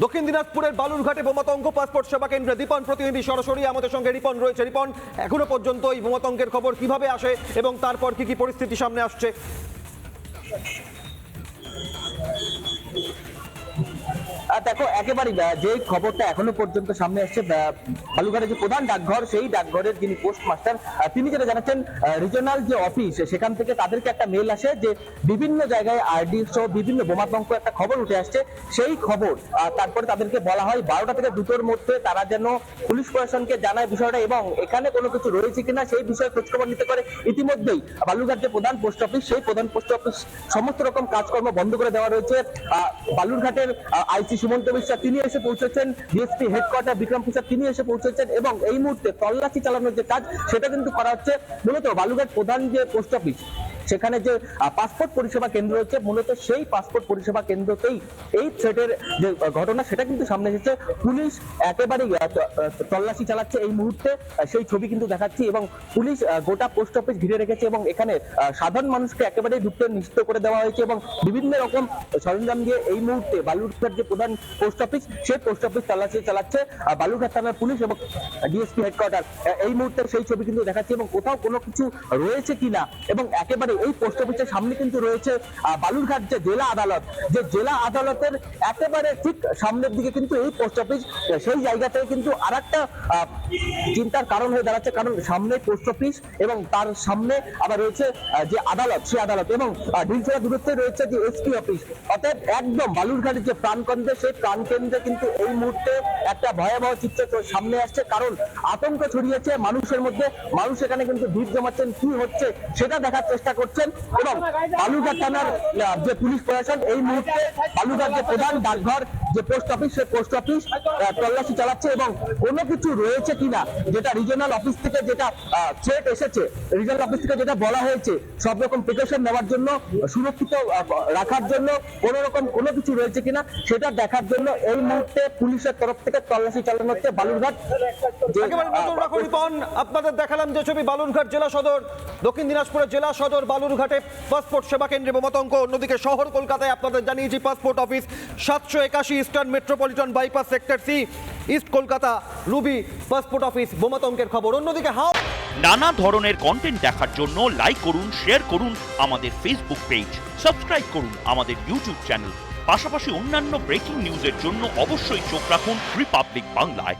দক্ষিণ দিনাজপুরের বালুরঘাটে বোমাতঙ্ক পাসপোর্ট সেবা কেন্দ্রে দীপন প্রতিনিধি সরাসরি আমাদের সঙ্গে রিপন রয়েছে। রিপন, এখনো পর্যন্ত এই বোমাতঙ্কের খবর কিভাবে আসে এবং তারপর কি কি পরিস্থিতি সামনে আসছে? দেখো, একেবারে যে খবরটা এখনো পর্যন্ত সামনে আসছে, বালুরঘাটের যে প্রধান ডাকঘর, সেই ডাকঘরের যিনি পোস্টমাস্টার, তিনি যেটা জানাচ্ছেন, রিজিওনাল যে অফিস সেখান থেকে তাদেরকে একটা মেল আসে যে বিভিন্ন জায়গায় আরডি সহ বিভিন্ন বোমাতঙ্ক একটা খবর উঠে আসছে। সেই খবর তারপরে তাদেরকে বলা হয় 12টা থেকে 2টোর মধ্যে তারা যেন পুলিশ প্রশাসনকে জানায় বিষয়টা এবং এখানে কোনো কিছু রয়েছে কিনা সেই বিষয়ে খোঁজখবর নিতে পারে। ইতিমধ্যেই বালুরঘাট যে প্রধান পোস্ট অফিস, সেই প্রধান পোস্ট অফিস সমস্ত রকম কাজকর্ম বন্ধ করে দেওয়া রয়েছে। বালুরঘাটের আইসি সুমন্ত বিশ্বাস তিনি এসে পৌঁছেছেন, ডিএসপি হেডকোয়ার্টার বিক্রম প্রসাদ তিনি এসে পৌঁছেছেন এবং এই মুহূর্তে তল্লাশি চালানোর যে কাজ সেটা কিন্তু করা হচ্ছে। মূলত বালুরঘাট প্রধান যে পোস্ট অফিস সেখানে যে পাসপোর্ট পরিষেবা কেন্দ্র রয়েছে, মূলত সেই পাসপোর্ট পরিষেবা কেন্দ্রতেই এই থ্রেটের যে ঘটনা সেটা কিন্তু সামনে এসেছে। পুলিশ একেবারেই তল্লাশি চালাচ্ছে এই মুহূর্তে, সেই ছবি কিন্তু দেখাচ্ছি এবং পুলিশ গোটা পোস্ট অফিস ঘিরে রেখেছে এবং এখানে সাধারণ মানুষকে একেবারেই ঢুকতে নিষিদ্ধ করে দেওয়া হয়েছে এবং বিভিন্ন রকম সরঞ্জাম দিয়ে এই মুহূর্তে বালুরঘাট যে প্রধান পোস্ট অফিস সেই পোস্ট অফিস তল্লাশি চালাচ্ছে বালুরঘাট থানার পুলিশ এবং ডিএসপি হেডকোয়ার্টার। এই মুহূর্তে সেই ছবি কিন্তু দেখাচ্ছি এবং কোথাও কোনো কিছু রয়েছে কিনা এবং একেবারে এই পোস্ট অফিসের সামনে কিন্তু রয়েছে বালুরঘাট যে জেলা আদালত, যে জেলা আদালতের একেবারে ঠিক সামনের দিকে কিন্তু এই পোস্ট অফিস। সেই জায়গাতে কিন্তু আরেকটা চিন্তার কারণ হয়ে দাঁড়াচ্ছে, কারণ সামনে পোস্ট অফিস এবং তার সামনে আবার রয়েছে যে আদালত, সেই আদালত এবং ঢিলছড়া দূরত্বে রয়েছে যে এসপি অফিস। অর্থাৎ একদম বালুরঘাটের যে প্রাণকেন্দ্রে, সেই প্রাণকেন্দ্রে কিন্তু এই মুহূর্তে একটা ভয়াবহ চিত্র সামনে আসছে, কারণ আতঙ্ক ছড়িয়েছে মানুষের মধ্যে। মানুষ এখানে কিন্তু ভিড় জমাচ্ছেন, কি হচ্ছে সেটা দেখার চেষ্টা করছেন এবং বালুরঘাট থানার যে পুলিশ প্রশাসন এই মুহূর্তে বালুরঘাট যে প্রধান ডাকঘর যে পোস্ট অফিস, সেই পোস্ট অফিস তল্লাশি চালাচ্ছে এবং কোনো কিছু রয়েছে কিনা, যেটা রিজিওনাল অফিস থেকে যেটা থ্রেট এসেছে, রিজিওনাল অফিস থেকে যেটা বলা হয়েছে সব রকম প্রিকশন নেওয়ার জন্য, সুরক্ষিত রাখার জন্য কোনো রকম কোনো কিছু রয়েছে কিনা সেটা দেখার জন্য এই মুহূর্তে পুলিশের তরফ থেকে তল্লাশি চালানো হচ্ছে বালুরঘাট। আপনাদের দেখালাম যে ছবি বালুরঘাট জেলা সদর, দক্ষিণ দিনাজপুরের জেলা সদর বালুরঘাটে পাসপোর্ট সেবা কেন্দ্রে বোমাতঙ্ক। অন্যদিকে শহর কলকাতায় আপনাদের জানিয়েছি passport office 781 eastern metropolitan bypass sector C, east Kolkata ruby passport office বোমাতঙ্কের খবর। অন্যদিকে নানা ধরনের কন্টেন্ট দেখার জন্য লাইক করুন, শেয়ার করুন আমাদের ফেসবুক পেজ, সাবস্ক্রাইব করুন আমাদের ইউটিউব চ্যানেল। পাশাপাশি অন্যান্য ব্রেকিং নিউজের জন্য অবশ্যই চোখ রাখুন রিপাবলিক বাংলায়।